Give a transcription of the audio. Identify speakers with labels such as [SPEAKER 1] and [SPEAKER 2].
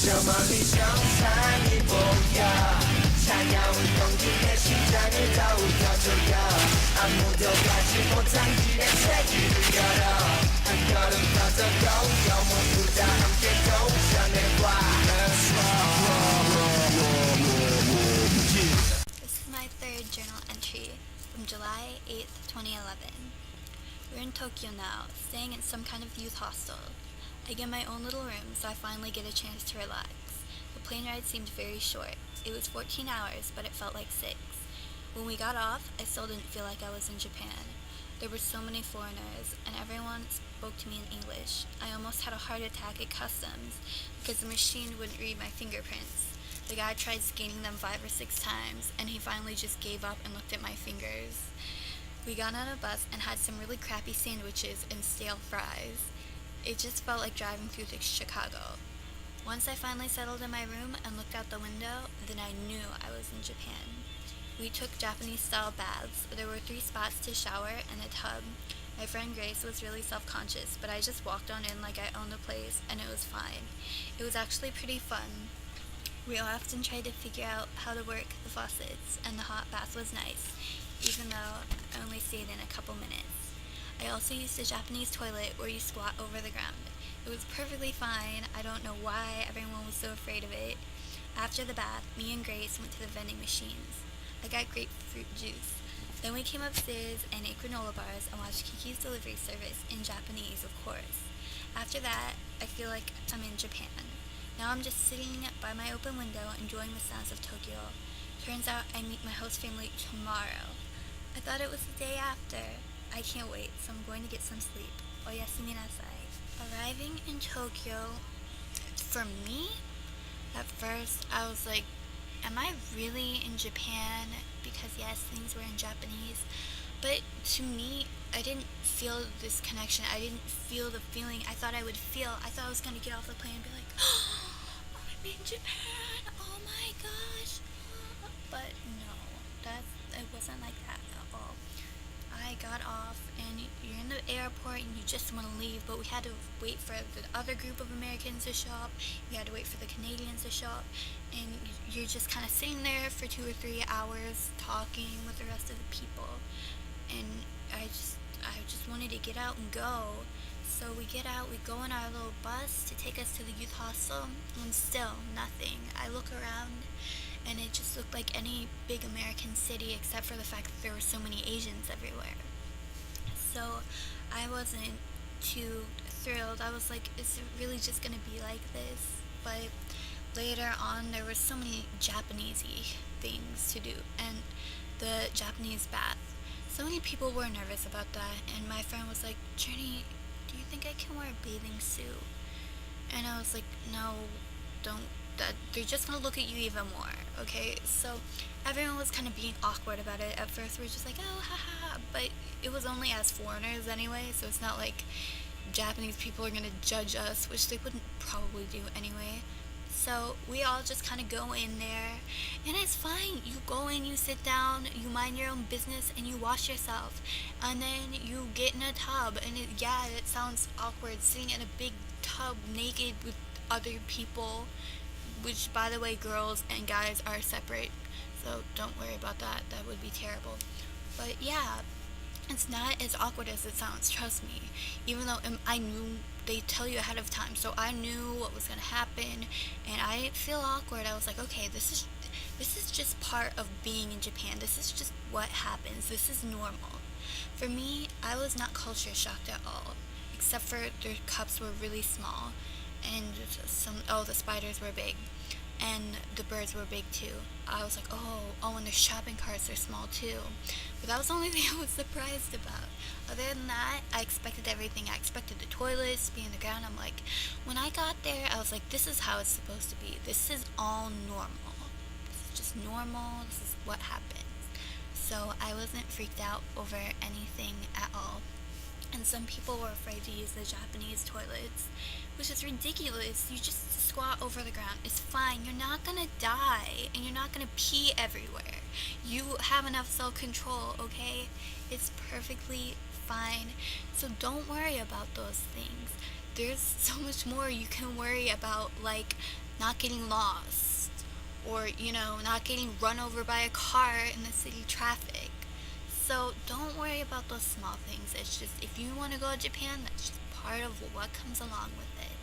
[SPEAKER 1] 저 멀리 정상이 보여 차가운 공기에 심장을 더욱 조여 아무도 가지 못한 길에 새길을 열어 한 걸음 더 go 모두 다 함께 도전해봐 Let's
[SPEAKER 2] This is my third journal entry from July 8th, 2011. We're in Tokyo now, staying in some kind of youth hostel. I get my own little room, so I finally get a chance to relax. The plane ride seemed very short. It was 14 hours, but it felt like 6. When we got off, I still didn't feel like I was in Japan. There were so many foreigners, and everyone spoke to me in English. I almost had a heart attack at customs because the machine wouldn't read my fingerprints. The guy tried scanning them 5 or 6 times, and he finally just gave up and looked at my fingers. We got on a bus and had some really crappy sandwiches and stale fries. It just felt like driving through Chicago. Once I finally settled in my room and looked out the window, then I knew I was in Japan. We took Japanese-style baths. There were 3 spots to shower and a tub. My friend Grace was really self-conscious, but I just walked on in like I owned the place, and it was fine. It was actually pretty fun. We often tried to figure out how to work the faucets, and the hot bath was nice, even though I only stayed in a couple minutes. I also used a Japanese toilet where you squat over the ground. It was perfectly fine. I don't know why everyone was so afraid of it. After the bath, me and Grace went to the vending machines. I got grapefruit juice. Then we came upstairs and ate granola bars and watched Kiki's Delivery Service in Japanese, of course. After that, I feel like I'm in Japan. Now I'm just sitting by my open window enjoying the sounds of Tokyo. Turns out I meet my host family tomorrow. I thought it was the day after. I can't wait, so I'm going to get some sleep. Oyasumi nasai. Arriving in Tokyo, for me, at first I was like, am I really in Japan? Because yes, things were in Japanese. But to me, I didn't feel this connection. I didn't feel the feeling I thought I would feel. I thought I was going to get off the plane and be like, oh, I'm in Japan. Oh my gosh. But no, it wasn't like that at all. I got off and you're in the airport and you just want to leave, but we had to wait for the other group of Americans to show up. We had to wait for the Canadians to show up, and you're just kind of sitting there for 2 or 3 hours talking with the rest of the people. And I just wanted to get out and go. So we get out, we go in our little bus to take us to the youth hostel, and still nothing. I look around and it just looked like any big American city except for the fact that there were so many Asians everywhere. So I wasn't too thrilled. I was like, is it really just gonna be like this? But later on there were so many Japanesey things to do, and the Japanese bath. So many people were nervous about that, and my friend was like, Journey, do you think I can wear a bathing suit? And I was like, no, don't. They're just gonna look at you even more, okay? So everyone was kind of being awkward about it. At first we were just like, oh, haha, but it was only as foreigners anyway, so it's not like Japanese people are gonna judge us, which they wouldn't probably do anyway. So we all just kind of go in there, and it's fine. You go in, you sit down, you mind your own business, and you wash yourself, and then you get in a tub, and it sounds awkward sitting in a big tub naked with other people, which, by the way, girls and guys are separate, so don't worry about that. That would be terrible. But yeah, it's not as awkward as it sounds, trust me. Even though I knew they tell you ahead of time, so I knew what was gonna happen, and I didn't feel awkward. I was like, okay, this is just part of being in Japan. This is just what happens. This is normal. For me, I was not culture shocked at all, except for their cups were really small, and the spiders were big, and the birds were big too. I was like, and their shopping carts are small too. But that was the only thing I was surprised about. Other than that, I expected everything. I expected the toilets to be on the ground. I'm like, when I got there, I was like, this is how it's supposed to be. This is all normal. This is just normal. This is what happens. So I wasn't freaked out over anything at all. And some people were afraid to use the Japanese toilets, which is ridiculous. You just squat over the ground. It's fine. You're not gonna die, and you're not gonna pee everywhere. You have enough self-control, okay? It's perfectly fine. So don't worry about those things. There's so much more you can worry about, like not getting lost, or, not getting run over by a car in the city traffic. So don't worry about those small things. It's just, if you want to go to Japan, that's just part of what comes along with it.